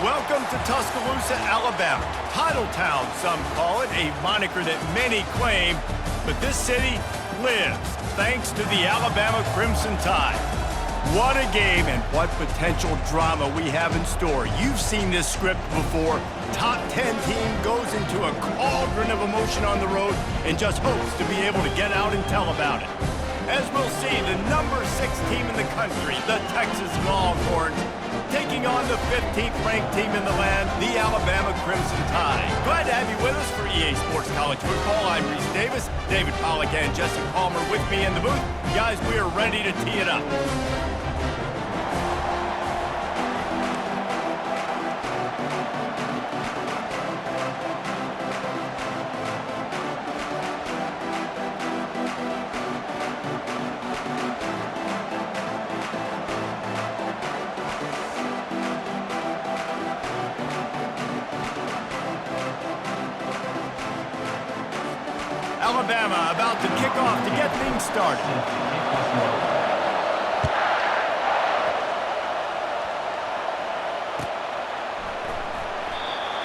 Welcome to Tuscaloosa, Alabama. Titletown, some call it, a moniker that many claim, but this city lives thanks to the Alabama Crimson Tide. What a game and what potential drama we have in store. You've seen this script before. Top 10 team goes into a cauldron of emotion on the road and just hopes to be able to get out and tell about it. As we'll see, the number 6 team in the country, the Texas Longhorns, taking on the 15th ranked team in the land, the Alabama Crimson Tide. Glad to have you with us for EA Sports College Football. I'm Reese Davis, David Pollack and Jesse Palmer with me in the booth. Guys, we are ready to tee it up. Alabama about to kick off to get things started.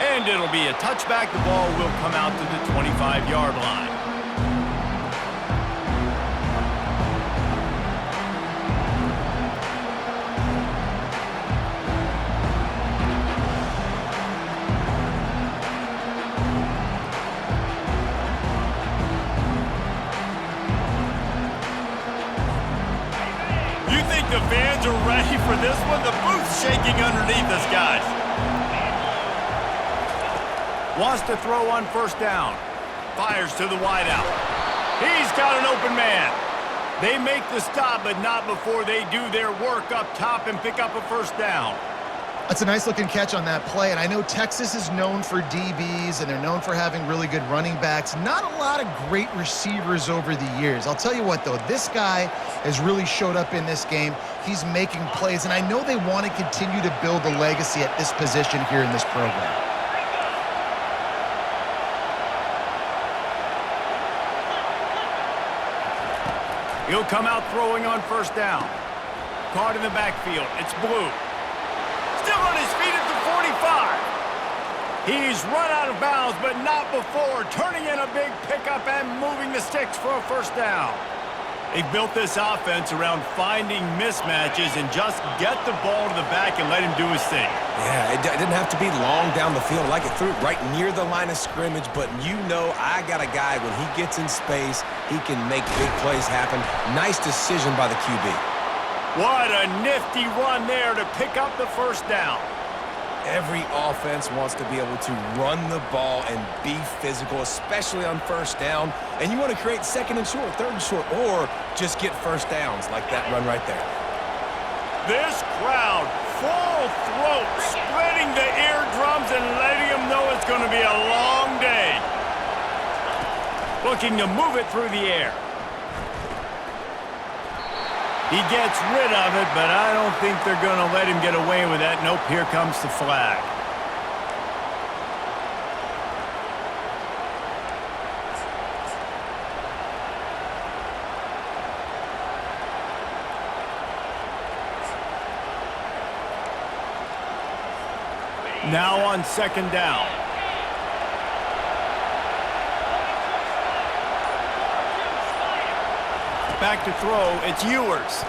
And it'll be a touchback. The ball will come out to the 25-yard line. The fans are ready for this one. The booth's shaking underneath us, guys. Wants to throw on first down. Fires to the wideout. He's got an open man. They make the stop, but not before they do their work up top and pick up a first down. That's a nice-looking catch on that play, and I know Texas is known for DBs, and they're known for having really good running backs. Not a lot of great receivers over the years. I'll tell you what, though, this guy has really showed up in this game. He's making plays, and I know they want to continue to build a legacy at this position here in this program. He'll come out throwing on first down. Caught in the backfield. It's Blue. Still on his feet at the 45. He's run out of bounds, but not before turning in a big pickup and moving the sticks for a first down. They built this offense around finding mismatches and just get the ball to the back and let him do his thing. Yeah, it didn't have to be long down the field. Like it threw it right near the line of scrimmage, but you know I got a guy, when he gets in space, he can make big plays happen. Nice decision by the QB. What a nifty run there to pick up the first down. Every offense wants to be able to run the ball and be physical, especially on first down. And you want to create second and short, third and short, or just get first downs like that run right there. This crowd, full throat, spreading the eardrums and letting them know it's going to be a long day. Looking to move it through the air. He gets rid of it, but I don't think they're going to let him get away with that. Nope, here comes the flag. Now on second down. Back to throw, it's Ewers.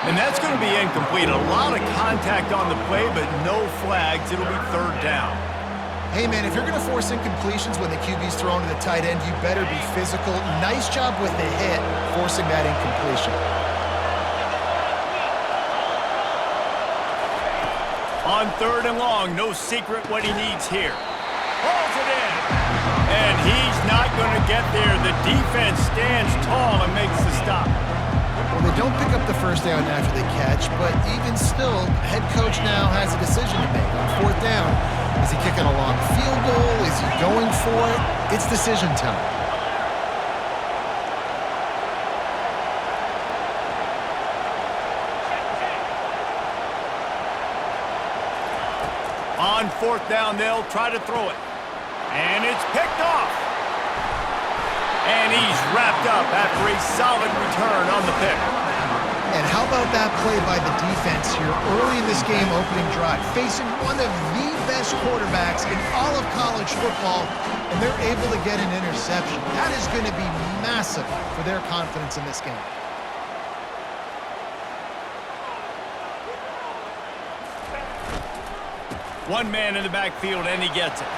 And that's going to be incomplete. A lot of contact on the play, but no flags. It'll be third down. Hey, man, if you're going to force incompletions when the QB's thrown to the tight end, you better be physical. Nice job with the hit, forcing that incompletion. On third and long, no secret what he needs here. Pulls it in. And he's not going to get there. The defense stands tall and makes the stop. Well, they don't pick up the first down after the catch, but even still, head coach now has a decision to make. On fourth down, is he kicking a long field goal? Is he going for it? It's decision time. On fourth down, they'll try to throw it. And it's picked off. And he's wrapped up after a solid return on the pick. And how about that play by the defense here early in this game, opening drive, facing one of the best quarterbacks in all of college football, and they're able to get an interception. That is going to be massive for their confidence in this game. One man in the backfield, and he gets it.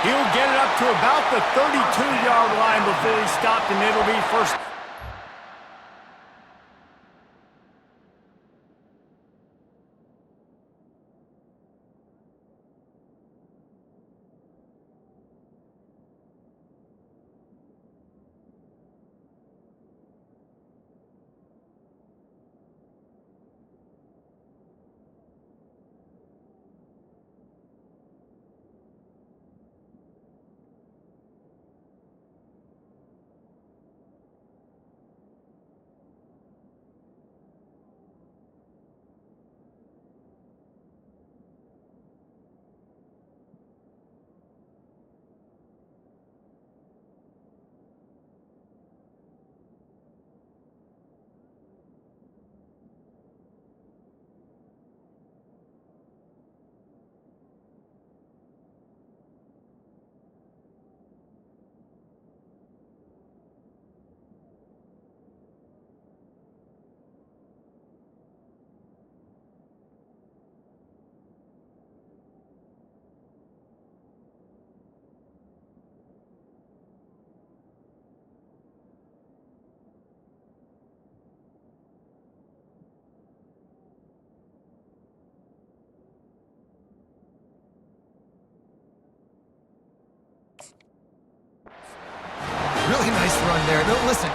He'll get it up to about the 32-yard line before he stopped, and it'll be first. Really nice run there. No, listen,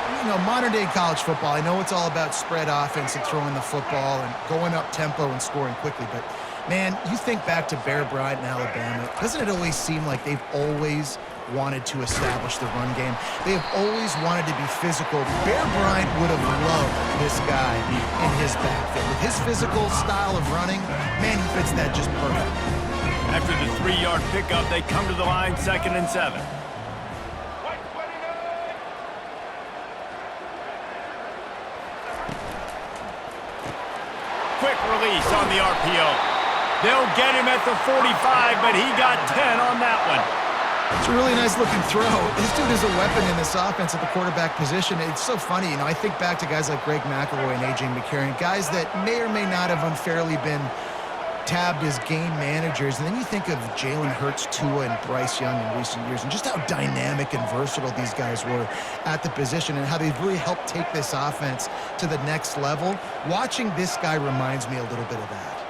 modern-day college football, I know it's all about spread offense and throwing the football and going up tempo and scoring quickly, but, man, you think back to Bear Bryant in Alabama, doesn't it always seem like they've always wanted to establish the run game? They have always wanted to be physical. Bear Bryant would have loved this guy in his backfield. With his physical style of running, man, he fits that just perfect. After the 3-yard pickup, they come to the line, 2nd and 7. Quick release on the RPO. They'll get him at the 45, but he got 10 on that one. It's a really nice looking throw. This dude is a weapon in this offense at the quarterback position. It's so funny, I think back to guys like Greg McElroy and A.J. McCarron, guys that may or may not have unfairly been tabbed as game managers, and then you think of Jalen Hurts, Tua, and Bryce Young in recent years, and just how dynamic and versatile these guys were at the position and how they've really helped take this offense to the next level. Watching this guy reminds me a little bit of that.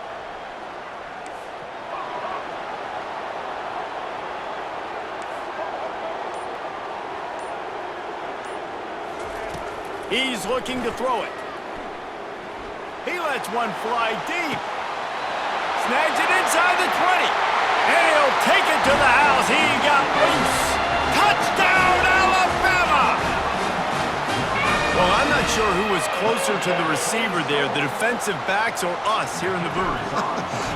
He's looking to throw it. He lets one fly deep. Snags it inside the 20. And he'll take it to the house. He got loose. Touchdown, Alabama! Well, I'm not sure who was closer to the receiver there, the defensive backs or us here in the booth.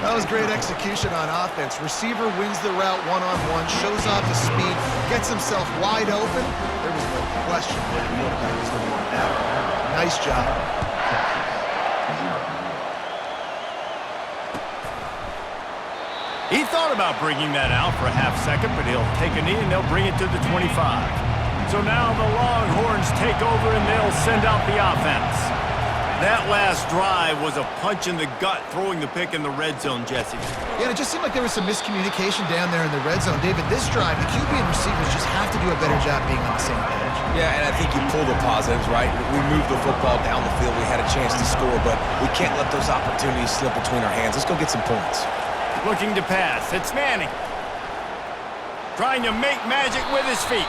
That was great execution on offense. Receiver wins the route one-on-one, shows off his speed, gets himself wide open. There was no question that the quarterback was going to win that one. Nice job. He thought about bringing that out for a half second, but he'll take a knee and they'll bring it to the 25. So now the Longhorns take over and they'll send out the offense. That last drive was a punch in the gut, throwing the pick in the red zone, Jesse. Yeah, it just seemed like there was some miscommunication down there in the red zone. David, this drive, the QB and receivers just have to do a better job being on the same page. Yeah, and I think you pull the positives, right? We moved the football down the field. We had a chance to score, but we can't let those opportunities slip between our hands. Let's go get some points. Looking to pass. It's Manning. Trying to make magic with his feet.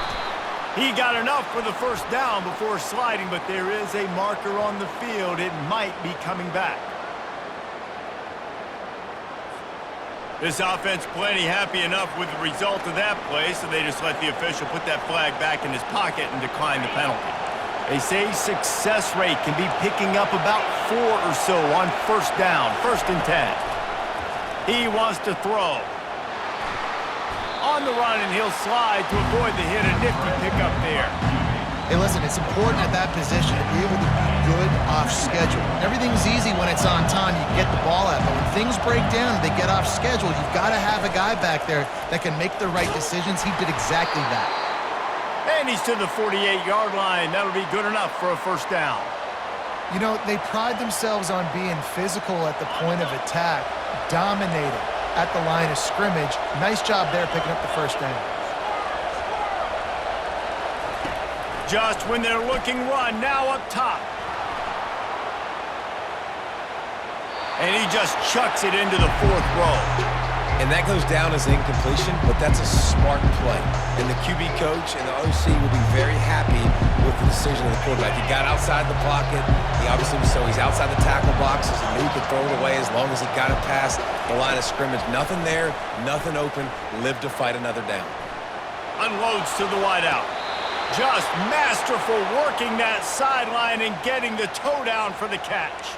He got enough for the first down before sliding, but there is a marker on the field. It might be coming back. This offense plenty happy enough with the result of that play, so they just let the official put that flag back in his pocket and decline the penalty. They say success rate can be picking up about 4 or so on first down, 1st and 10. He wants to throw. On the run, and he'll slide to avoid the hit. A nifty pickup there. Hey, listen, it's important at that position to be able to be good off schedule. Everything's easy when it's on time. You get the ball out. But when things break down and they get off schedule, you've got to have a guy back there that can make the right decisions. He did exactly that. And he's to the 48-yard line. That'll be good enough for a first down. You know, they pride themselves on being physical at the point of attack, dominating at the line of scrimmage. Nice job there picking up the first down. Just when they're looking run, now up top. And he just chucks it into the fourth row. And that goes down as incompletion, but that's a smart play. And the QB coach and the OC will be very happy with the decision of the quarterback. He got outside the pocket. He obviously was so he's outside the tackle boxes. He knew he could throw it away as long as he got it past the line of scrimmage. Nothing there, nothing open. Lived to fight another down. Unloads to the wideout. Just masterful working that sideline and getting the toe down for the catch.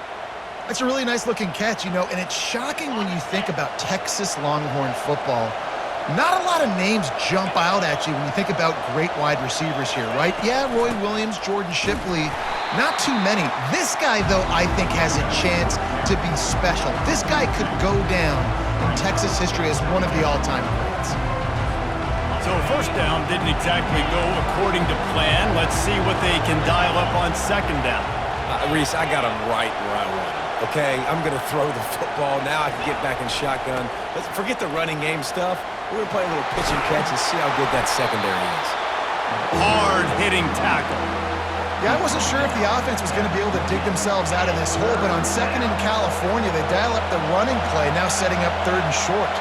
That's a really nice-looking catch, you know, and it's shocking when you think about Texas Longhorn football. Not a lot of names jump out at you when you think about great wide receivers here, right? Yeah, Roy Williams, Jordan Shipley, not too many. This guy, though, I think has a chance to be special. This guy could go down in Texas history as one of the all-time greats. So first down didn't exactly go according to plan. Let's see what they can dial up on second down. Reese, I got him right where I want him. Okay, I'm going to throw the football. Now I can get back in shotgun. Let's forget the running game stuff. We're going to play a little pitch and catch and see how good that secondary is. Hard-hitting tackle. Yeah, I wasn't sure if the offense was going to be able to dig themselves out of this hole, but on second in California, they dial up the running play, now setting up third and short.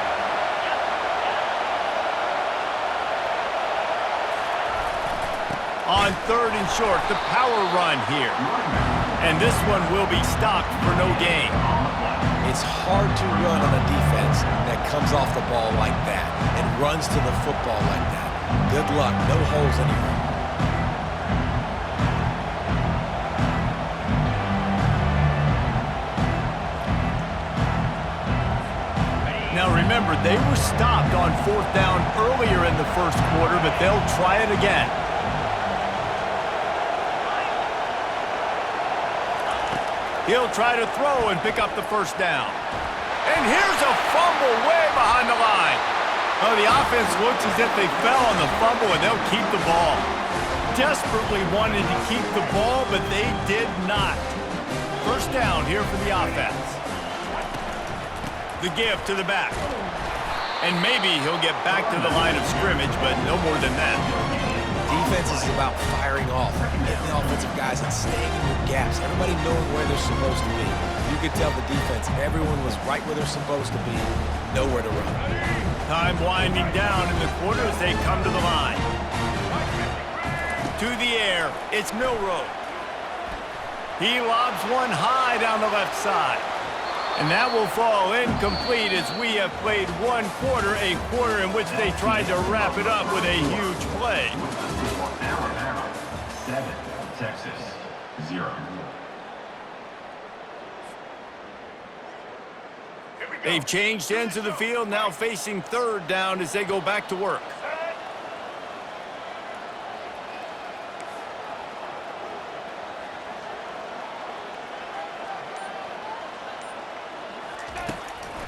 On third and short, the power run here. And this one will be stopped for no gain. It's hard to run on a defense that comes off the ball like that and runs to the football like that. Good luck. No holes anywhere. Now remember, they were stopped on fourth down earlier in the first quarter, but they'll try it again. He'll try to throw and pick up the first down. And here's a fumble way behind the line. Oh, the offense looks as if they fell on the fumble, and they'll keep the ball. Desperately wanted to keep the ball, but they did not. First down here for the offense. The give to the back. And maybe he'll get back to the line of scrimmage, but no more than that. Defense is about firing off, hitting the offensive guys and staying in your gaps. Everybody knowing where they're supposed to be. You could tell the defense, everyone was right where they're supposed to be, nowhere to run. Time winding down in the quarter as they come to the line. To the air, it's Milroe. He lobs one high down the left side. And that will fall incomplete as we have played one quarter, a quarter in which they tried to wrap it up with a huge play. Alabama 7, Texas 0. They've changed ends of the field, now facing third down as they go back to work.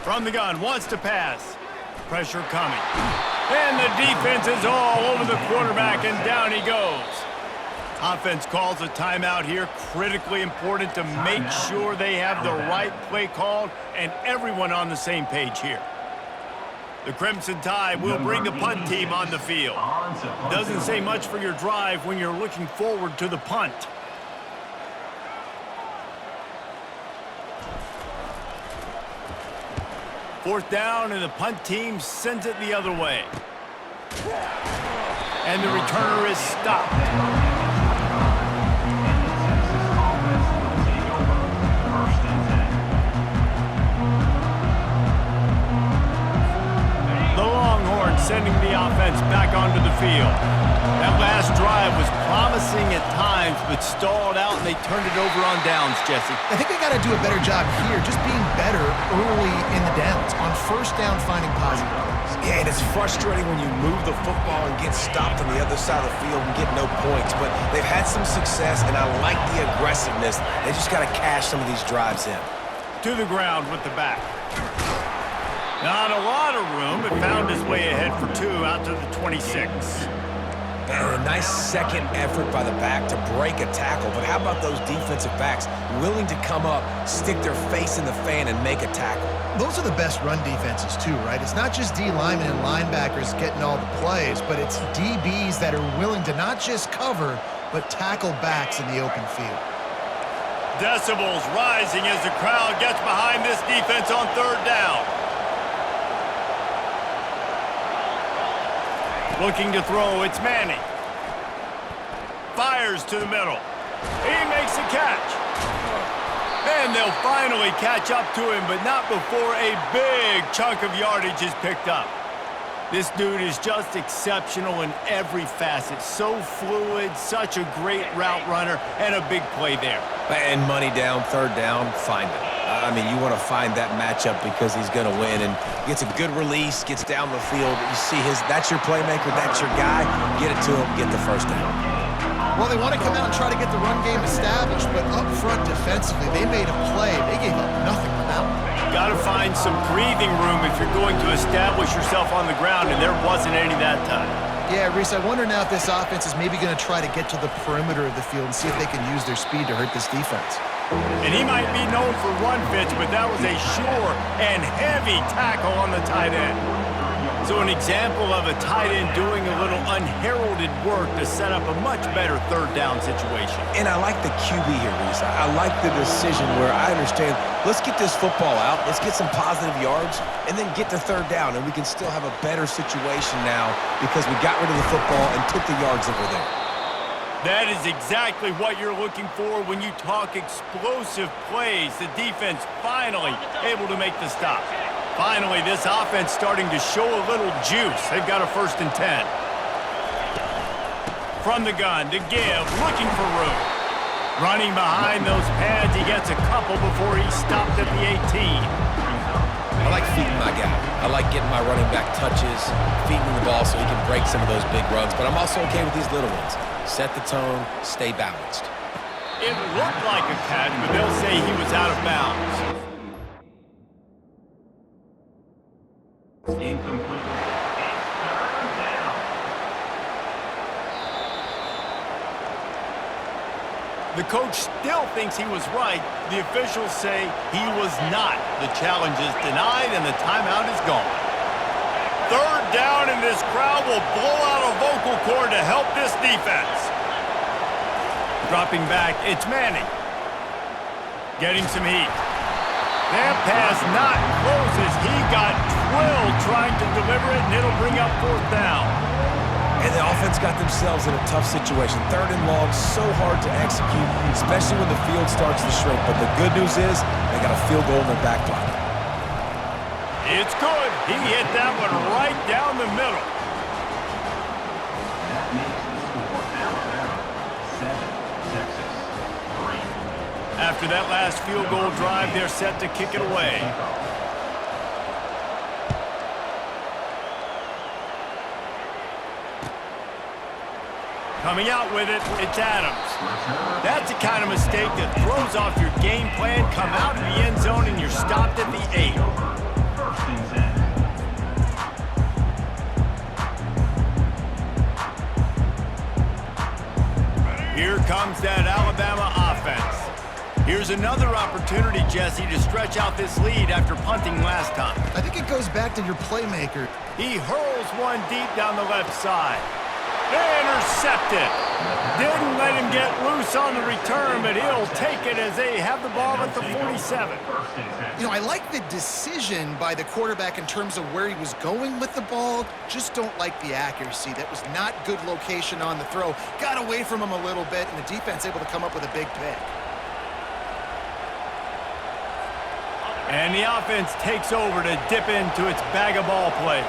From the gun, wants to pass. Pressure coming. And the defense is all over the quarterback, and down he goes. Offense calls a timeout here. Critically important to make sure they have the right play called and everyone on the same page here. The Crimson Tide will bring the punt team on the field. Doesn't say much for your drive when you're looking forward to the punt. Fourth down, and the punt team sends it the other way. And the returner is stopped. The Longhorns sending the offense offense back onto the field. That last drive was promising at times, but stalled out, and they turned it over on downs, Jesse. I think they got to do a better job here, just being better early in the downs. On first down, finding positive plays. Yeah, and it's frustrating when you move the football and get stopped on the other side of the field and get no points. But they've had some success, and I like the aggressiveness. They just got to cash some of these drives in. To the ground with the back. Not a lot of room. It found his way ahead for 2 out to the 26. And a nice second effort by the back to break a tackle. But how about those defensive backs willing to come up, stick their face in the fan, and make a tackle? Those are the best run defenses too, right? It's not just D linemen and linebackers getting all the plays, but it's DBs that are willing to not just cover, but tackle backs in the open field. Decibels rising as the crowd gets behind this defense on third down. Looking to throw, it's Manning. Fires to the middle. He makes a catch. And they'll finally catch up to him, but not before a big chunk of yardage is picked up. This dude is just exceptional in every facet. So fluid, such a great route runner, and a big play there. And money down, third down, find it. I mean, you want to find that matchup because he's going to win, and gets a good release, gets down the field. You see that's your playmaker, that's your guy. Get it to him, get the first down. Well, they want to come out and try to get the run game established, but up front defensively, they made a play. They gave up nothing on that one. Got to find some breathing room if you're going to establish yourself on the ground, and there wasn't any that time. Yeah, Reese, I wonder now if this offense is maybe going to try to get to the perimeter of the field and see if they can use their speed to hurt this defense. And he might be known for run fits, but that was a sure and heavy tackle on the tight end. So an example of a tight end doing a little unheralded work to set up a much better third down situation. And I like the QB here, Reese. I like the decision where I understand, let's get this football out, let's get some positive yards, and then get to third down, and we can still have a better situation now because we got rid of the football and took the yards that were there. That is exactly what you're looking for when you talk explosive plays. The defense finally able to make the stop. Finally, this offense starting to show a little juice. They've got a 1st and 10. From the gun to give, looking for room. Running behind those pads, he gets a couple before he stopped at the 18. I like feeding my guy. I like getting my running back touches, feeding the ball so he can break some of those big runs. But I'm also okay with these little ones. Set the tone, stay balanced. It looked like a catch, but they'll say he was out of bounds. Incomplete. The coach still thinks he was right. The officials say he was not. The challenge is denied, and the timeout is gone. Third down, and this crowd will blow out a vocal cord to help this defense. Dropping back, it's Manning. Getting some heat. That pass not closes. He got drilled trying to deliver it, and it'll bring up 4th down. And the offense got themselves in a tough situation. 3rd and long, so hard to execute, especially when the field starts to shrink. But the good news is they got a field goal in their back pocket. It's good. He hit that one right down the middle. That makes the score Alabama 7, Texas 3. After that last field goal drive, they're set to kick it away. Coming out with it, it's Adams. That's the kind of mistake that throws off your game plan. Come out in the end zone and you're stopped at the 8. 1st and 10. Here comes that Alabama offense. Here's another opportunity, Jesse, to stretch out this lead after punting last time. I think it goes back to your playmaker. He hurls one deep down the left side. Intercepted. Didn't let him get loose on the return, but he'll take it as they have the ball at the 47. You know, I like the decision by the quarterback in terms of where he was going with the ball. Just don't like the accuracy. That was not good location on the throw. Got away from him a little bit, and the defense able to come up with a big pick. And the offense takes over to dip into its bag of ball plays.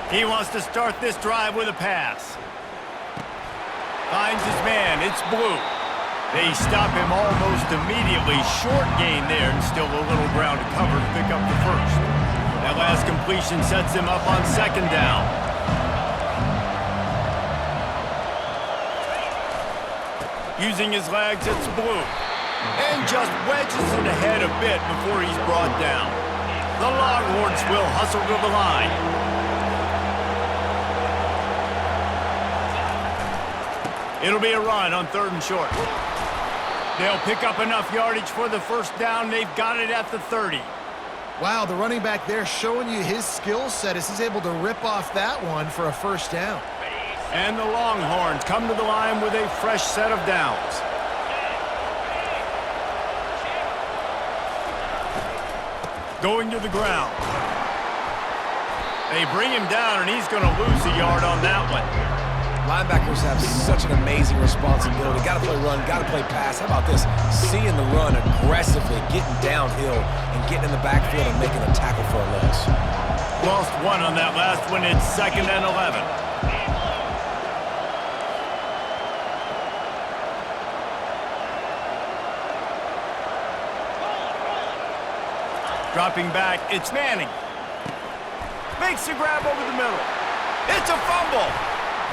He wants to start this drive with a pass. Finds his man. It's Blue. They stop him almost immediately. Short gain there and still a little ground to cover to pick up the first. That last completion sets him up on second down. Using his legs, it's Blue. And just wedges it ahead a bit before he's brought down. The Longhorns will hustle to the line. It'll be a run on 3rd and short. They'll pick up enough yardage for the first down. They've got it at the 30. Wow, the running back there showing you his skill set as he's able to rip off that one for a first down. And the Longhorns come to the line with a fresh set of downs. Going to the ground. They bring him down, and he's going to lose a yard on that one. Linebackers have such an amazing responsibility. Got to play run, got to play pass. How about this? Seeing the run aggressively, getting downhill, and getting in the backfield and making a tackle for a loss. Lost one on that last one. It's 2nd and 11. Dropping back, it's Manning. Makes a grab over the middle. It's a fumble.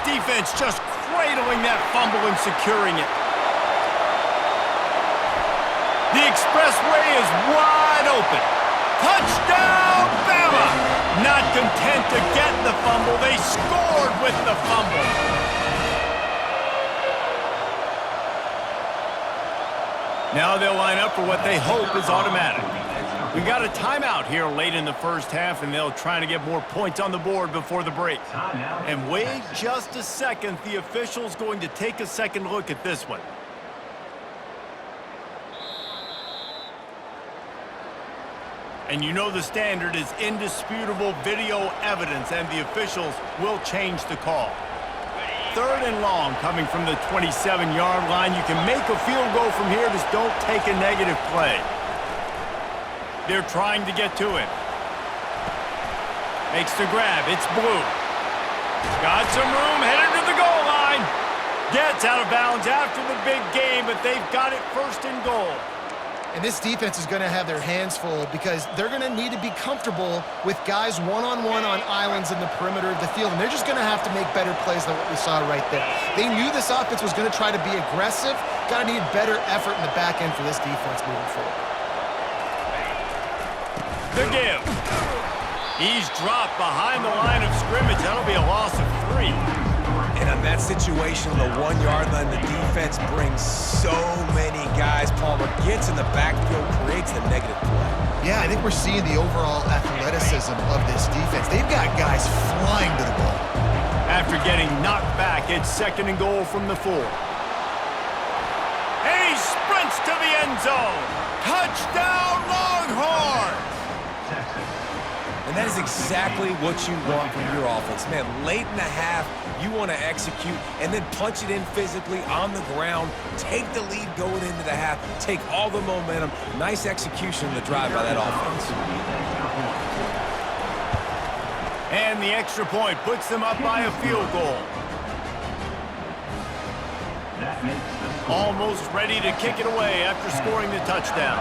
Defense just cradling that fumble and securing it. The expressway is wide open. Touchdown, Bama! Not content to get the fumble, they scored with the fumble. Now they'll line up for what they hope is automatic. We got a timeout here late in the first half, and they'll try to get more points on the board before the break. And wait just a second. The official's going to take a second look at this one. And you know the standard is indisputable video evidence, and the officials will change the call. 3rd and long coming from the 27-yard line. You can make a field goal from here, just don't take a negative play. They're trying to get to it. Makes the grab. It's Blue. Got some room, headed to the goal line. Gets out of bounds after the big game, but they've got it 1st and goal. And this defense is going to have their hands full because they're going to need to be comfortable with guys one-on-one on islands in the perimeter of the field. And they're just going to have to make better plays than what we saw right there. They knew this offense was going to try to be aggressive. Got to need better effort in the back end for this defense moving forward. The give. He's dropped behind the line of scrimmage. That'll be a loss of 3. And on that situation, the 1-yard line, the defense brings so many guys. Palmer gets in the backfield, creates the negative play. Yeah, I think we're seeing the overall athleticism of this defense. They've got guys flying to the ball. After getting knocked back, it's 2nd and goal from the 4. And he sprints to the end zone. Touchdown, Longhorns! And that is exactly what you want from your offense. Man, late in the half, you want to execute and then punch it in physically on the ground, take the lead going into the half, take all the momentum. Nice execution in the drive by that offense. And the extra point puts them up by a field goal. Almost ready to kick it away after scoring the touchdown.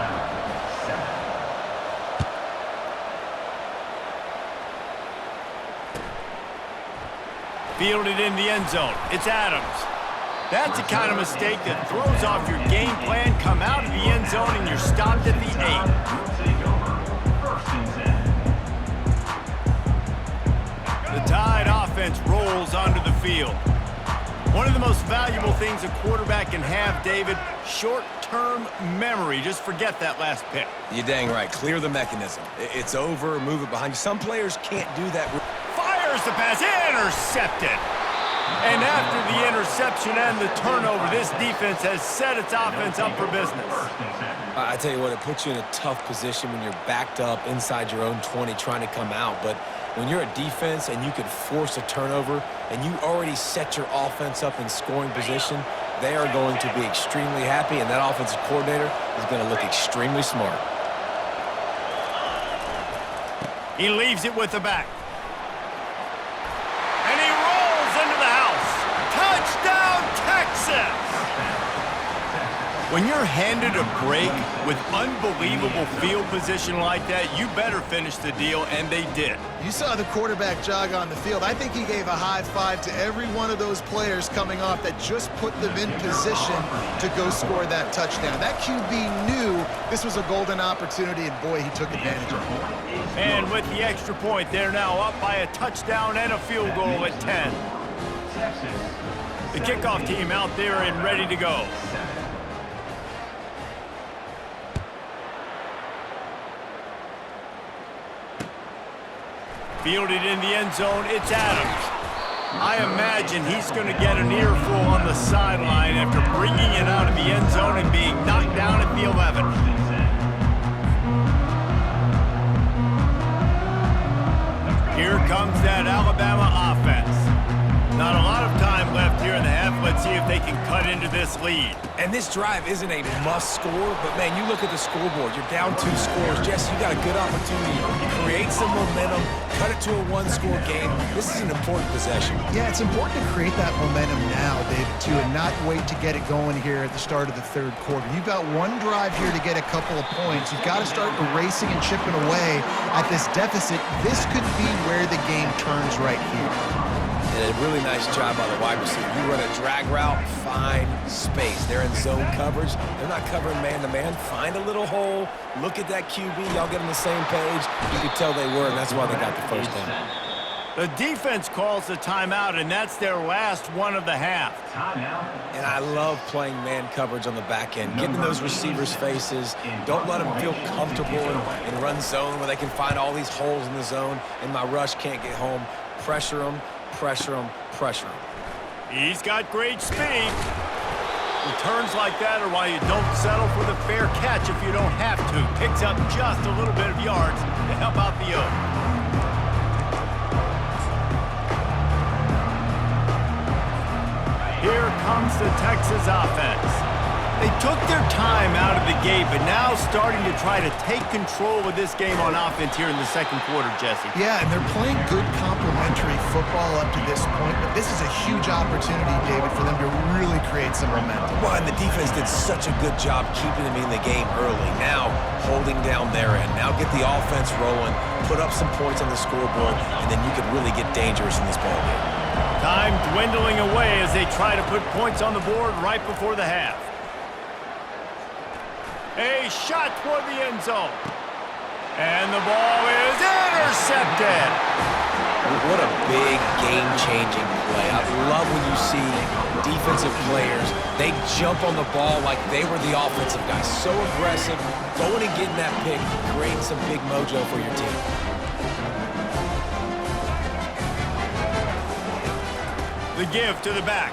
Fielded in the end zone. It's Adams. That's the kind of mistake that throws off your game plan. Come out of the end zone and you're stopped at the 8. The Tide offense rolls onto the field. One of the most valuable things a quarterback can have, David, short-term memory. Just forget that last pick. You're dang right. Clear the mechanism. It's over. Move it behind you. Some players can't do that. Fires the pass. Intercepted. And after the interception and the turnover, this defense has set its offense up for business. I tell you what, it puts you in a tough position when you're backed up inside your own 20 trying to come out. But when you're a defense and you can force a turnover and you already set your offense up in scoring position, they are going to be extremely happy, and that offensive coordinator is going to look extremely smart. He leaves it with the back. When you're handed a break with unbelievable field position like that, you better finish the deal, and they did. You saw the quarterback jog on the field. I think he gave a high five to every one of those players coming off that just put them in position to go score that touchdown. That QB knew this was a golden opportunity, and boy, he took advantage of it. And with the extra point, they're now up by a touchdown and a field goal at 10. The kickoff team out there and ready to go. Fielded in the end zone, it's Adams. I imagine he's going to get an earful on the sideline after bringing it out of the end zone and being knocked down at the 11. Here comes that Alabama offense. Not a lot of time left here in the half. Let's see if they can cut into this lead. And this drive isn't a must score, but man, you look at the scoreboard, you're down 2 scores. Jesse, you got a good opportunity to create some momentum, cut it to a 1-score game. This is an important possession. Yeah, it's important to create that momentum now, David, too, and not wait to get it going here at the start of the third quarter. You've got one drive here to get a couple of points. You've got to start erasing and chipping away at this deficit. This could be where the game turns right here. And a really nice job by the wide receiver. You run a drag route, find space. They're in zone coverage. They're not covering man-to-man. Find a little hole. Look at that QB. Y'all get on the same page. You could tell they were, and that's why they got the first down. The defense calls the timeout, and that's their last one of the half. And I love playing man coverage on the back end, getting in those receivers' faces. Don't let them feel comfortable in run zone where they can find all these holes in the zone, and my rush can't get home. Pressure them. Pressure him, pressure him. He's got great speed. Returns like that are why you don't settle for the fair catch if you don't have to. Picks up just a little bit of yards to help out the Oak. Here comes the Texas offense. They took their time out of the gate, but now starting to try to take control of this game on offense here in the second quarter, Jesse. Yeah, and they're playing good complementary football up to this point, but this is a huge opportunity, David, for them to really create some momentum. Well, and the defense did such a good job keeping them in the game early. Now, holding down their end. Now get the offense rolling, put up some points on the scoreboard, and then you could really get dangerous in this ballgame. Time dwindling away as they try to put points on the board right before the half. A shot toward the end zone. And the ball is intercepted. What a big game-changing play. I love when you see defensive players, they jump on the ball like they were the offensive guys. So aggressive, going and getting that pick, creating some big mojo for your team. The give to the back.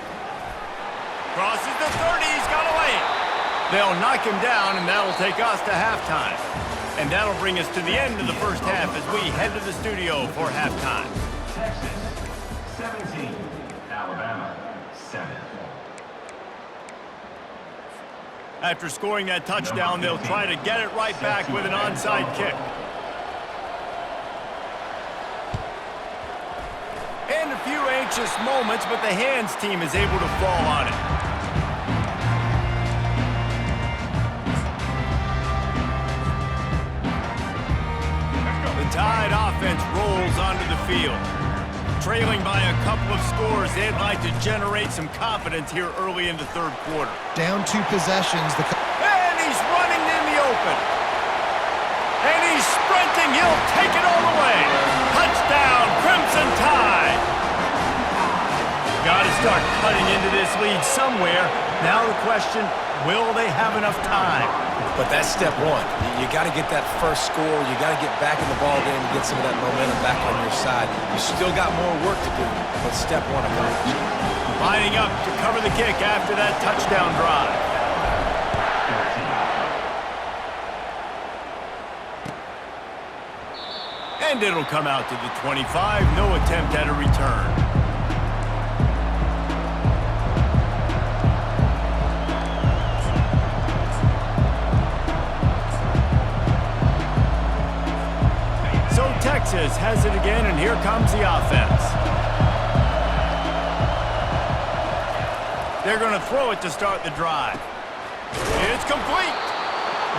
Crosses the 30, he's got away. They'll knock him down, and that'll take us to halftime. And that'll bring us to the end of the first half as we head to the studio for halftime. Texas 17, Alabama 7. After scoring that touchdown, they'll try to get it right back with an onside kick. And a few anxious moments, but the hands team is able to fall on it. The Tide offense rolls onto the field. Trailing by a couple of scores, they'd like to generate some confidence here early in the third quarter. Down 2 possessions. And he's running in the open. And he's sprinting. He'll take it all the way. Touchdown, Crimson Tide. Got to start cutting into this lead somewhere. Now the question, will they have enough time? But that's step one. You got to get that first score. You got to get back in the ball game and get some of that momentum back on your side. You still got more work to do, but step one accomplished. Lining up to cover the kick after that touchdown drive. And it'll come out to the 25. No attempt at a return. Texas has it again, and here comes the offense. They're going to throw it to start the drive. It's complete.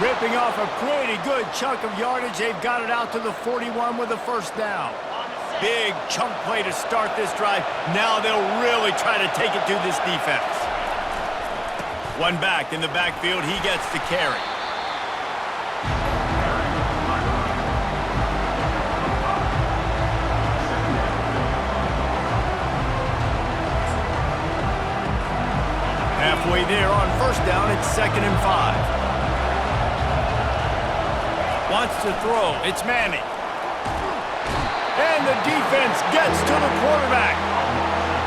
Ripping off a pretty good chunk of yardage. They've got it out to the 41 with a first down. Big chunk play to start this drive. Now they'll really try to take it to this defense. One back in the backfield. He gets the carry. Halfway there on first down, it's 2nd and 5. Wants to throw. It's Manning. And the defense gets to the quarterback.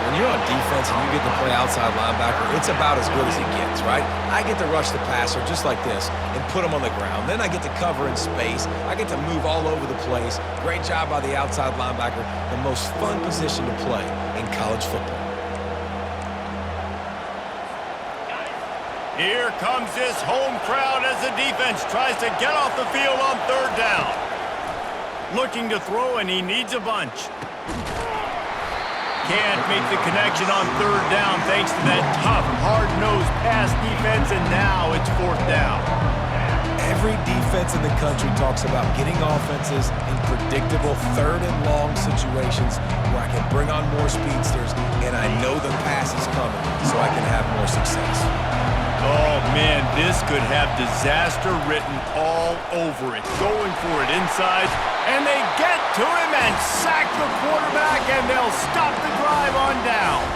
When you're on defense and you get to play outside linebacker, it's about as good as it gets, right? I get to rush the passer just like this and put him on the ground. Then I get to cover in space. I get to move all over the place. Great job by the outside linebacker. The most fun position to play in college football. Here comes this home crowd as the defense tries to get off the field on 3rd down. Looking to throw, and he needs a bunch. Can't make the connection on 3rd down thanks to that tough, hard-nosed pass defense, and now it's 4th down. Every defense in the country talks about getting offenses in predictable 3rd and long situations where I can bring on more speedsters, and I know the pass is coming, so I can have more success. Oh, man, this could have disaster written all over it. Going for it inside, and they get to him and sack the quarterback, and they'll stop the drive on downs.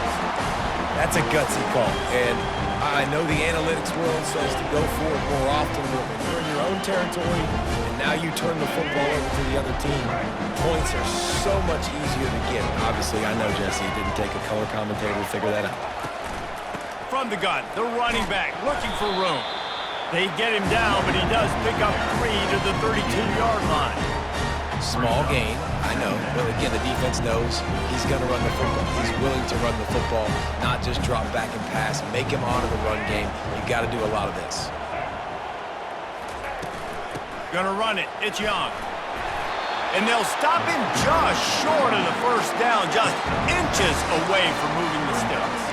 That's a gutsy call, and I know the analytics world says to go for it more often, but when you're in your own territory, and now you turn the football over to the other team, points are so much easier to get. Obviously, I know, Jesse, it didn't take a color commentator to figure that out. From the gun, the running back looking for room. They get him down, but he does pick up 3 to the 32-yard line. Small gain, I know, but again, the defense knows he's going to run the football. He's willing to run the football, not just drop back and pass, make him honor the run game. You got to do a lot of this. Gonna run it. It's Young. And they'll stop him just short of the first down, just inches away from moving the sticks.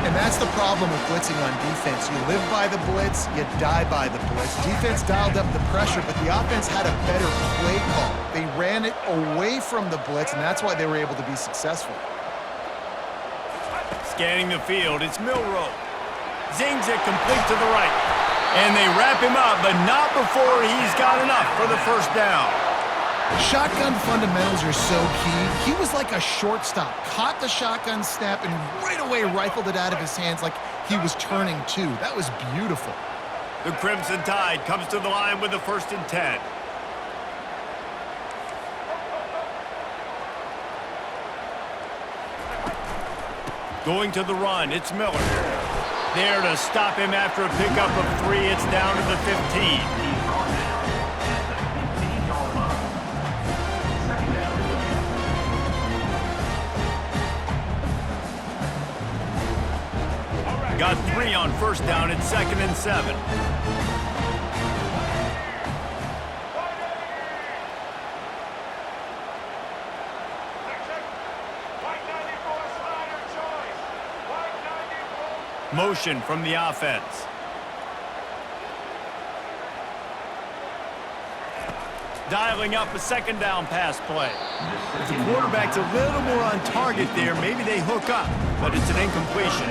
And that's the problem with blitzing on defense. You live by the blitz, you die by the blitz. Defense dialed up the pressure, but the offense had a better play call. They ran it away from the blitz, and that's why they were able to be successful. Scanning the field, it's Milroe. Zings it complete to the right. And they wrap him up, but not before he's got enough for the first down. Shotgun fundamentals are so key. He was like a shortstop, caught the shotgun snap and right away rifled it out of his hands like he was turning too. That was beautiful. The Crimson Tide comes to the line with the 1st and 10. Going to the run, it's Miller. There to stop him after a pickup of 3. It's down to the 15. Got 3 on first down. It's 2nd and 7. Motion from the offense. Dialing up a 2nd down pass play. If the quarterback's a little more on target there, maybe they hook up, but it's an incompletion.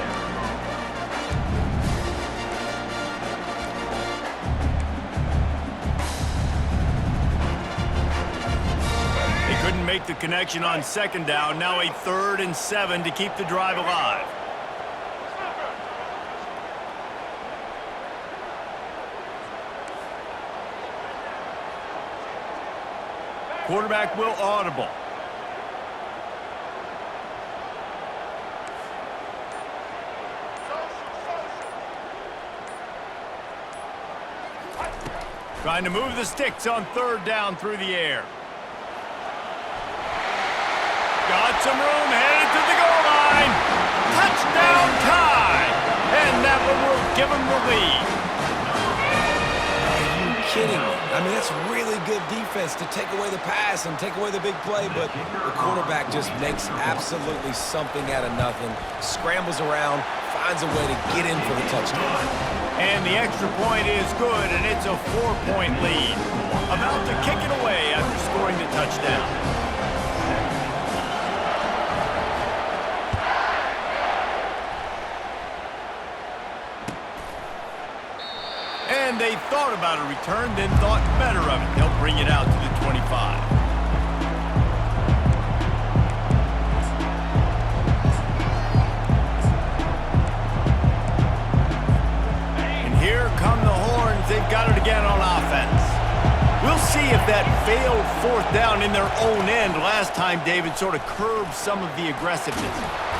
Couldn't make the connection on 2nd down. Now a 3rd and 7 to keep the drive alive. Quarterback will audible. Trying to move the sticks on 3rd down through the air. Got some room, headed to the goal line. Touchdown Tide! And that one will give them the lead. Are you kidding me? I mean, that's really good defense to take away the pass and take away the big play, but the quarterback just makes absolutely something out of nothing, scrambles around, finds a way to get in for the touchdown. And the extra point is good, and it's a 4-point lead. About to kick it away after scoring the touchdown. And they thought about a return, then thought better of it. They'll bring it out to the 25. Here come the horns. They've got it again on offense. We'll see if that failed 4th down in their own end last time, David, sort of curbed some of the aggressiveness.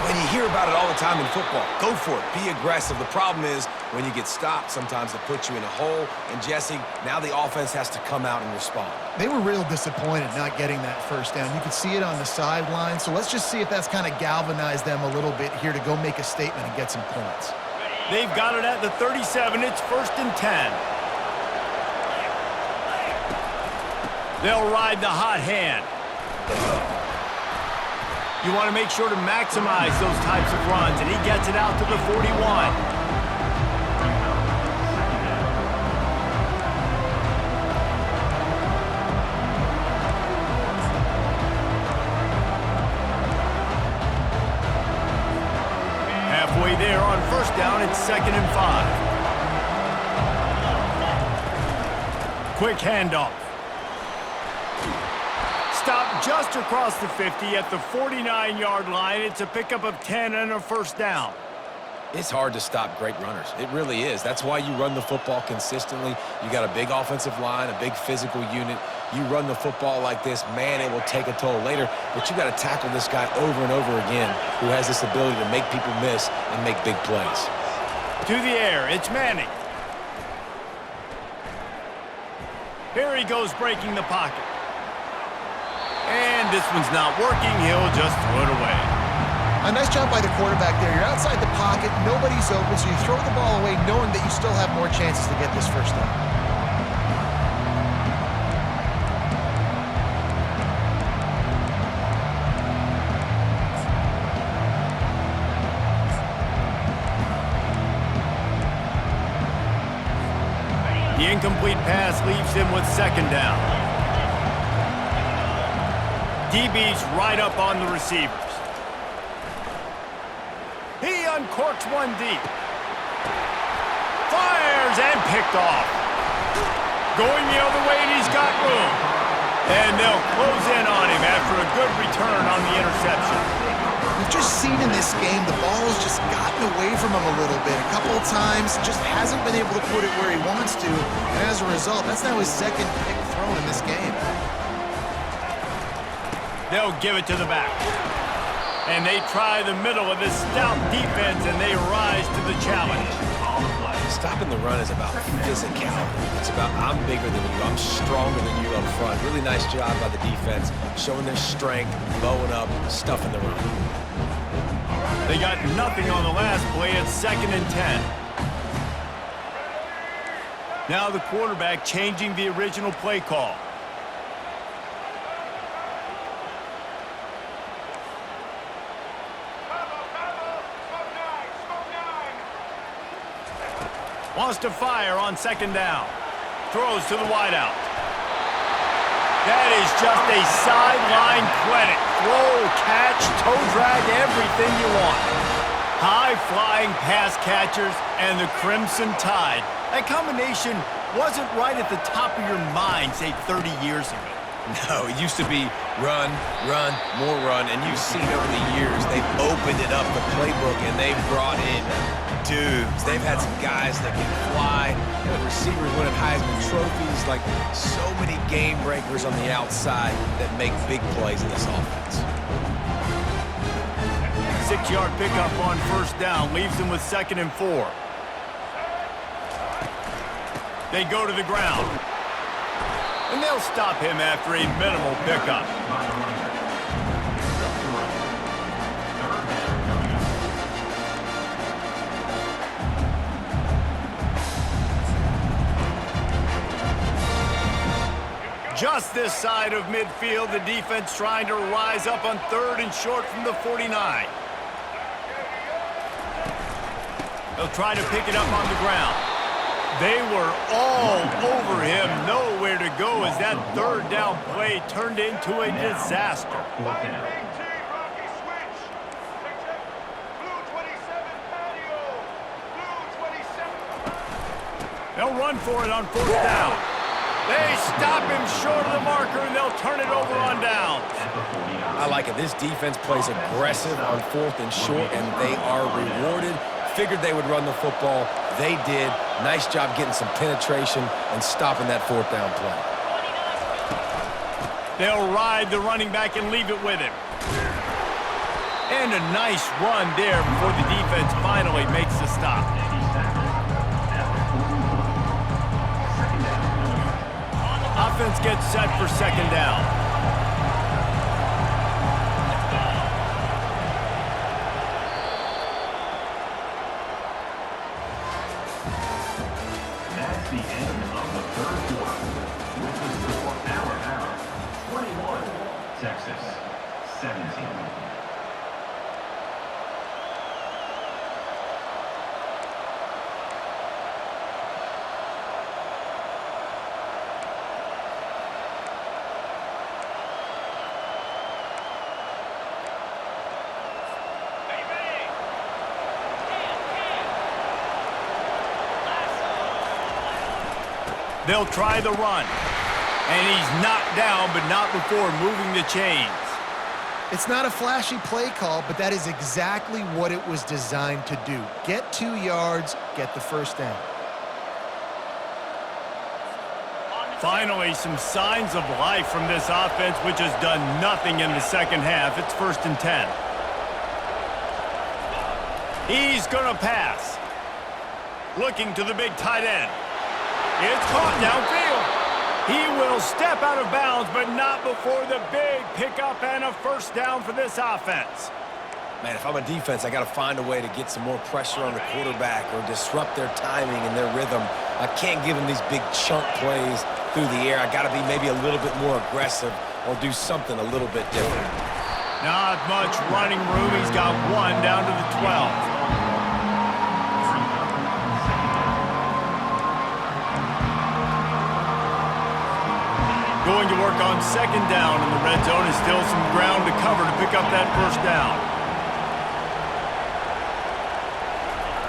When you hear about it all the time in football, go for it. Be aggressive. The problem is when you get stopped, sometimes it puts you in a hole. And, Jesse, now the offense has to come out and respond. They were real disappointed not getting that 1st down. You could see it on the sideline. So let's just see if that's kind of galvanized them a little bit here to go make a statement and get some points. They've got it at the 37. It's 1st and 10. They'll ride the hot hand. You want to make sure to maximize those types of runs, and he gets it out to the 41. Halfway there on 1st down, it's 2nd and 5. Quick handoff. Stop just across the 50 at the 49-yard line. It's a pickup of 10 and a 1st down. It's hard to stop great runners. It really is. That's why you run the football consistently. You got a big offensive line, a big physical unit. You run the football like this, man, it will take a toll later. But you got to tackle this guy over and over again who has this ability to make people miss and make big plays. To the air, it's Manning. Here he goes breaking the pocket. And this one's not working. He'll just throw it away. A nice job by the quarterback there. You're outside the pocket. Nobody's open, so you throw the ball away knowing that you still have more chances to get this 1st down. The incomplete pass leaves him with 2nd down. DB's right up on the receivers. He uncorks one deep. Fires and picked off. Going the other way, and he's got room. And they'll close in on him after a good return on the interception. We've just seen in this game the ball has just gotten away from him a little bit. A couple of times, just hasn't been able to put it where he wants to. And as a result, that's now his 2nd pick thrown in this game. They'll give it to the back. And they try the middle of this stout defense, and they rise to the challenge. Stopping the run is about physicality. It's about I'm bigger than you, I'm stronger than you up front. Really nice job by the defense, showing their strength, bowing up, stuffing the run. They got nothing on the last play. It's 2nd and 10. Now the quarterback changing the original play call. Wants to fire on 2nd down. Throws to the wideout. That is just a sideline clinic. Throw, catch, toe drag, everything you want. High-flying pass catchers and the Crimson Tide. That combination wasn't right at the top of your mind, say, 30 years ago. No, it used to be run, run, more run, and you've seen over the years they've opened it up, the playbook, and they've brought in dudes. They've had some guys that can fly, receivers winning Heisman trophies, like so many game breakers on the outside that make big plays in this offense. 6-yard pickup on 1st down leaves them with 2nd and 4. They go to the ground. And they'll stop him after a minimal pickup. Just this side of midfield, the defense trying to rise up on 3rd and short from the 49. They'll try to pick it up on the ground. They were all over him, nowhere to go as that third down play turned into a disaster. Fourth down. They'll run for it on fourth down. They stop him short of the marker, and they'll turn it over on downs. I like it. This defense plays aggressive on fourth and short, and they are rewarded. Figured they would run the football. They did. Nice job getting some penetration and stopping that fourth down play. They'll ride the running back and leave it with him. And a nice run there before the defense finally makes the stop. Offense gets set for second down. That's the end of the third quarter. With the score, Alabama 21, Texas 17. They'll try the run. And he's knocked down, but not before moving the chains. It's not a flashy play call, but that is exactly what it was designed to do. Get 2 yards, get the first down. Finally, some signs of life from this offense, which has done nothing in the second half. It's 1st and 10. He's going to pass. Looking to the big tight end. It's caught downfield. He will step out of bounds, but not before the big pickup and a first down for this offense. Man, if I'm a defense, I got to find a way to get some more pressure on the quarterback or disrupt their timing and their rhythm. I can't give them these big chunk plays through the air. I got to be maybe a little bit more aggressive or do something a little bit different. Not much running room. He's got one down to the 12. Going to work on second down in the red zone. Is still some ground to cover to pick up that first down.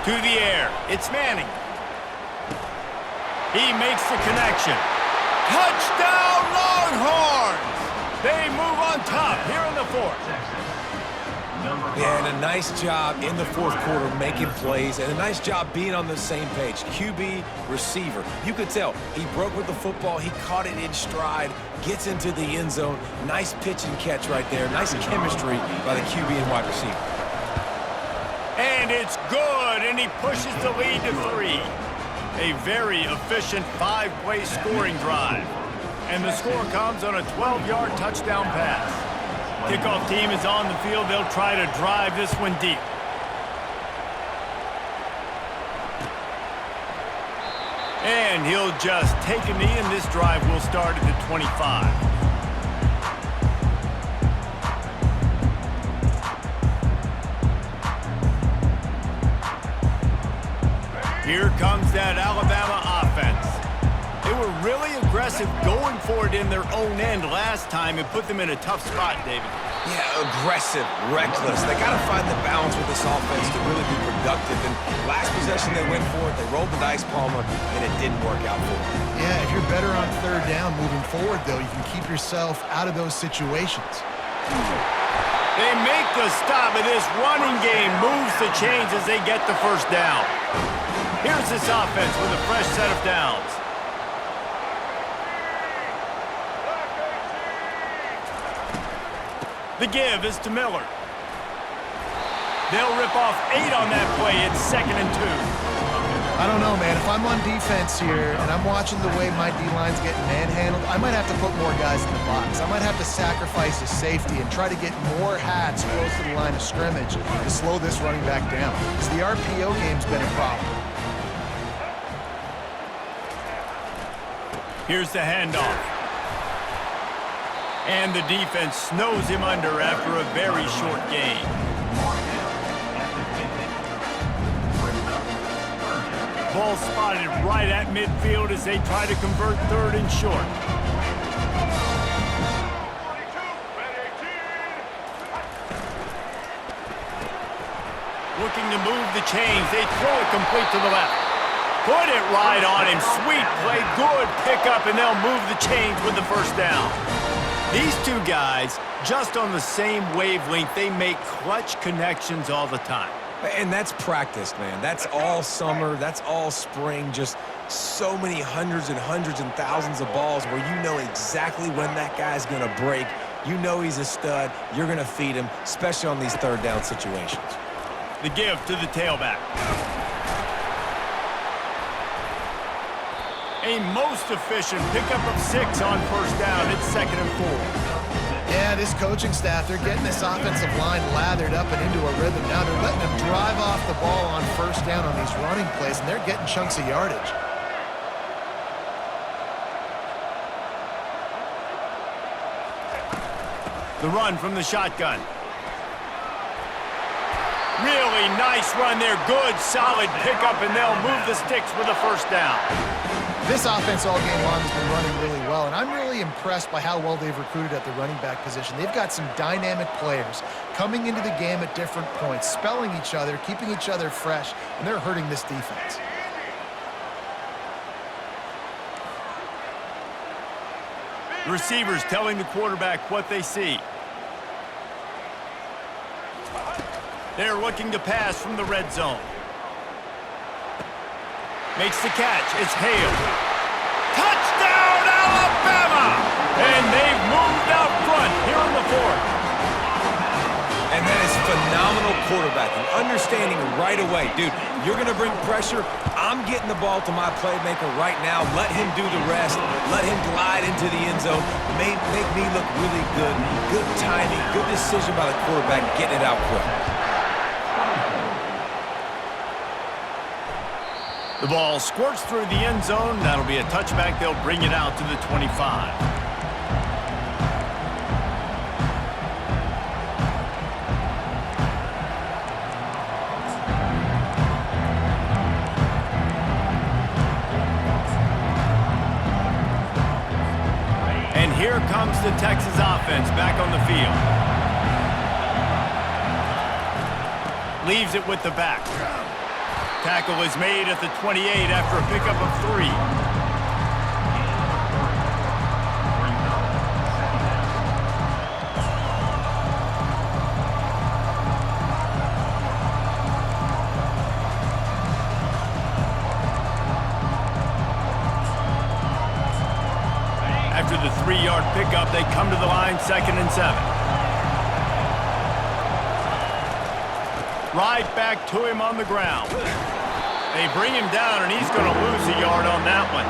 To the air. It's Manning. He makes the connection. Touchdown, Longhorns! They move on top here in the fourth. Yeah, and a nice job in the fourth quarter making plays, and a nice job being on the same page. QB, receiver. You could tell he broke with the football. He caught it in stride, gets into the end zone. Nice pitch and catch right there. Nice chemistry by the QB and wide receiver. And it's good, and he pushes the lead to 3. A very efficient 5-play scoring drive. And the score comes on a 12-yard touchdown pass. Kickoff team is on the field. They'll try to drive this one deep. And he'll just take a knee, and this drive will start at the 25. Here comes that Alabama offense. They were really aggressive going for it in their own end last time. It put them in a tough spot, David. Yeah, aggressive, reckless. They got to find the balance with this offense to really be productive. And last possession, they went for it. They rolled the dice, Palmer, and it didn't work out for them. Yeah, if you're better on third down moving forward, though, you can keep yourself out of those situations. They make the stop, and this running game moves the chains as they get the first down. Here's this offense with a fresh set of downs. The give is to Miller. They'll rip off 8 on that play. It's 2nd and 2. I don't know, man. If I'm on defense here and I'm watching the way my D-line's getting manhandled, I might have to put more guys in the box. I might have to sacrifice a safety and try to get more hats close to the line of scrimmage to slow this running back down. Because the RPO game's been a problem. Here's the handoff. And the defense snows him under after a very short gain. ball spotted right at midfield as they try to convert third and short. Looking to move the chains. They throw it complete to the left. Put it right on him. Sweet play. Good pickup, and they'll move the chains with the first down. These two guys, just on the same wavelength, they make clutch connections all the time. And that's practiced, man. That's all summer. That's all spring. Just so many hundreds and thousands of balls where you know exactly when that guy's going to break. You know he's a stud. You're going to feed him, especially on these third down situations. The give to the tailback. A most efficient pickup of 6 on first down. It's 2nd and 4. Yeah, this coaching staff, they're getting this offensive line lathered up and into a rhythm. Now they're letting them drive off the ball on first down on these running plays, and they're getting chunks of yardage. The run from the shotgun. Really nice run there. Good, solid pickup, and they'll move the sticks with a first down. This offense all game long has been running really well, and I'm really impressed by how well they've recruited at the running back position. They've got some dynamic players coming into the game at different points, spelling each other, keeping each other fresh, and they're hurting this defense. The receivers telling the quarterback what they see. They're looking to pass from the red zone. Makes the catch. It's Hale. Touchdown, Alabama! And they've moved out front here in the 4th. And that is phenomenal quarterbacking. Understanding right away, dude, you're going to bring pressure. I'm getting the ball to my playmaker right now. Let him do the rest. Let him glide into the end zone. Make me look really good. Good timing. Good decision by the quarterback getting it out quick. The ball squirts through the end zone. That'll be a touchback. They'll bring it out to the 25. And here comes the Texas offense back on the field. Leaves it with the back. Tackle is made at the 28 after a pickup of 3. After the 3-yard pickup, they come to the line, 2nd and 7. Right back to him on the ground. They bring him down, and he's going to lose a yard on that one.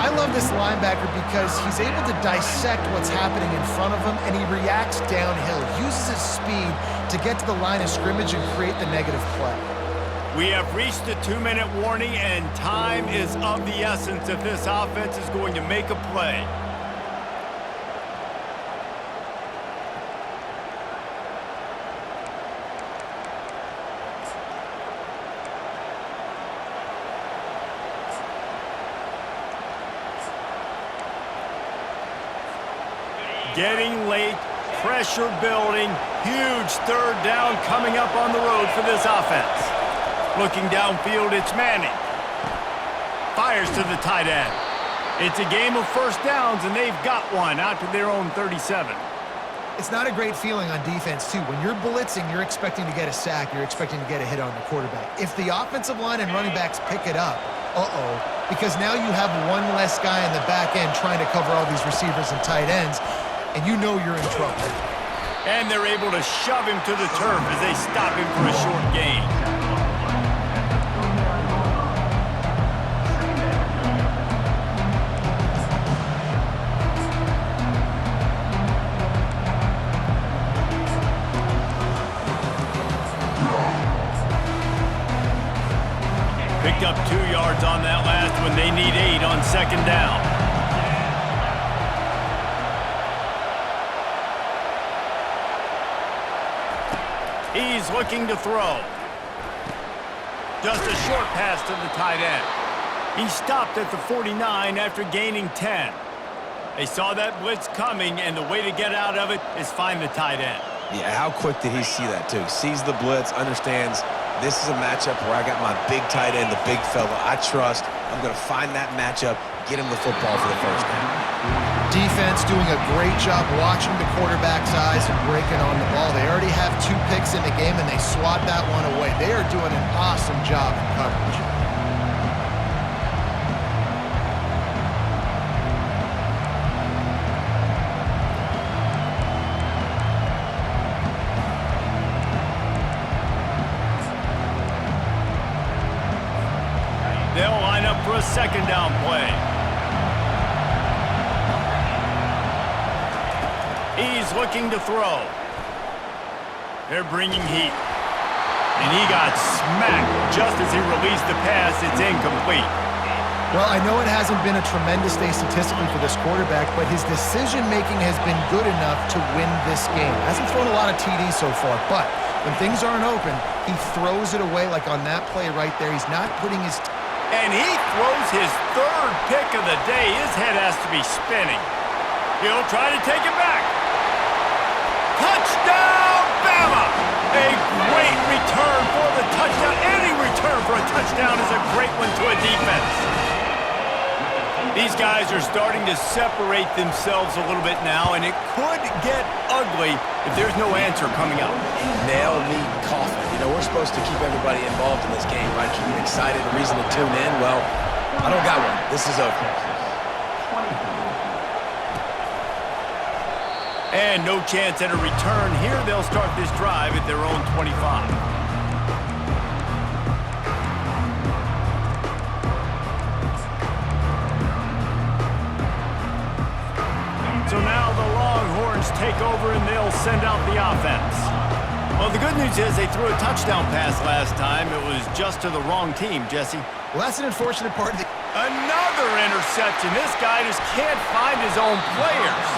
I love this linebacker because he's able to dissect what's happening in front of him, and he reacts downhill, uses his speed to get to the line of scrimmage and create the negative play. We have reached the 2-minute warning, and time is of the essence if this offense is going to make a play. Getting late, pressure building, huge 3rd down coming up on the road for this offense. Looking downfield, it's Manning. Fires to the tight end. It's a game of first downs, and they've got one out to their own 37. It's not a great feeling on defense, too. When you're blitzing, you're expecting to get a sack. You're expecting to get a hit on the quarterback. If the offensive line and running backs pick it up, because now you have one less guy in the back end trying to cover all these receivers and tight ends, and you know you're in trouble. And they're able to shove him to the turf as they stop him for a short gain. Picked up 2 yards on that last one. They need 8 on 2nd down. He's looking to throw. Just a short pass to the tight end. He stopped at the 49 after gaining 10. They saw that blitz coming, and the way to get out of it is find the tight end. Yeah, how quick did he see that, too? Sees the blitz, understands this is a matchup where I got my big tight end, the big fella I trust. I'm going to find that matchup, get him the football for the first down. Defense doing a great job watching the quarterback's eyes and breaking on the ball. They already have 2 picks in the game, and they swat that one away. They are doing an awesome job in coverage. They'll line up for a second down play. He's looking to throw. They're bringing heat. And he got smacked just as he released the pass. It's incomplete. Well, I know it hasn't been a tremendous day statistically for this quarterback, but his decision-making has been good enough to win this game. Hasn't thrown a lot of TDs so far, but when things aren't open, he throws it away like on that play right there. He's not putting his... And he throws his 3rd pick of the day. His head has to be spinning. He'll try to take it back. Touchdown, Bama! A great return for the touchdown. Any return for a touchdown is a great one to a defense. These guys are starting to separate themselves a little bit now, and it could get ugly if there's no answer coming up. Nail me coffin. You know, we're supposed to keep everybody involved in this game, right? Keep them excited, a reason to tune in. Well, I don't got one. This is over. And no chance at a return here. They'll start this drive at their own 25. So now the Longhorns take over and they'll send out the offense. Well, the good news is they threw a touchdown pass last time. It was just to the wrong team, Jesse. Well, that's an unfortunate part of the... Another interception. This guy just can't find his own players.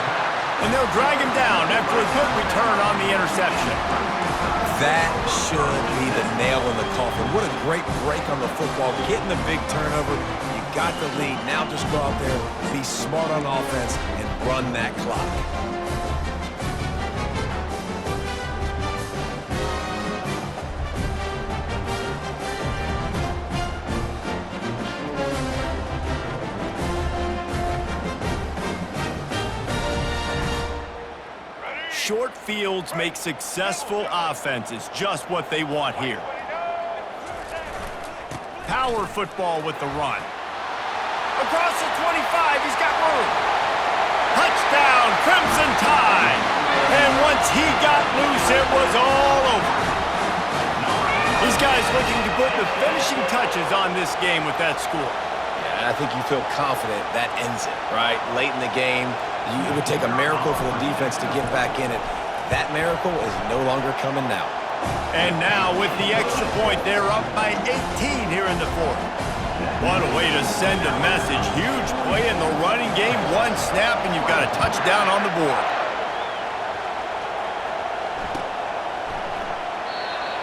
And they'll drag him down after a good return on the interception. That should be the nail in the coffin. What a great break on the football. Getting the big turnover. You got the lead. Now just go out there, be smart on offense, and run that clock. Short fields make successful offenses just what they want here. Power football with the run. Across the 25, he's got room. Touchdown, Crimson Tide. And once he got loose, it was all over. These guys looking to put the finishing touches on this game with that score. Yeah, I think you feel confident that ends it, right? Late in the game, it would take a miracle for the defense to get back in it. That miracle is no longer coming now. And now with the extra point, they're up by 18 here in the 4th. What a way to send a message. Huge play in the running game. One snap and you've got a touchdown on the board.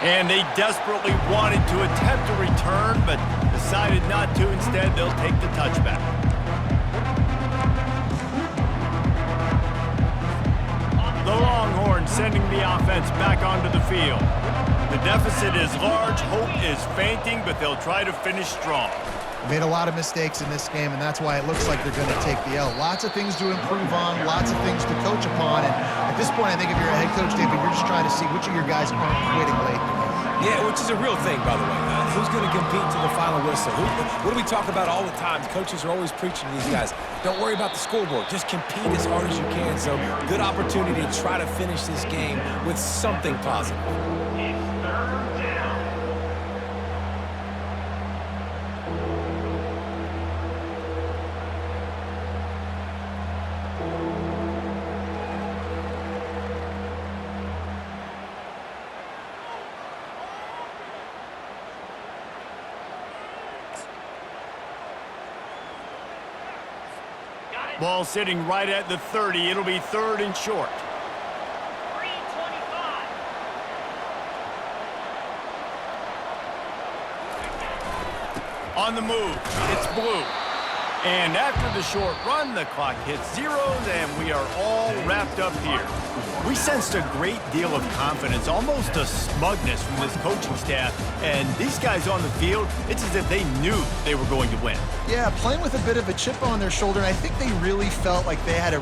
And they desperately wanted to attempt a return, but decided not to. Instead, they'll take the touchback. The Longhorns sending the offense back onto the field. The deficit is large, hope is fainting, but they'll try to finish strong. Made a lot of mistakes in this game, and that's why it looks like they're going to take the L. Lots of things to improve on, lots of things to coach upon, and at this point, I think if you're a head coach, David, you're just trying to see which of your guys aren't quitting late. Yeah, which is a real thing, by the way. Who's going to compete to the final whistle? What do we talk about all the time? Coaches are always preaching to these guys. Don't worry about the scoreboard. Just compete as hard as you can. So, good opportunity to try to finish this game with something positive. Ball sitting right at the 30. It'll be 3rd and short. On the move, it's Blue. And after the short run, the clock hits zeros, and we are all wrapped up here. We sensed a great deal of confidence, almost a smugness from this coaching staff. And these guys on the field, it's as if they knew they were going to win. Yeah, playing with a bit of a chip on their shoulder, and I think they really felt like they had a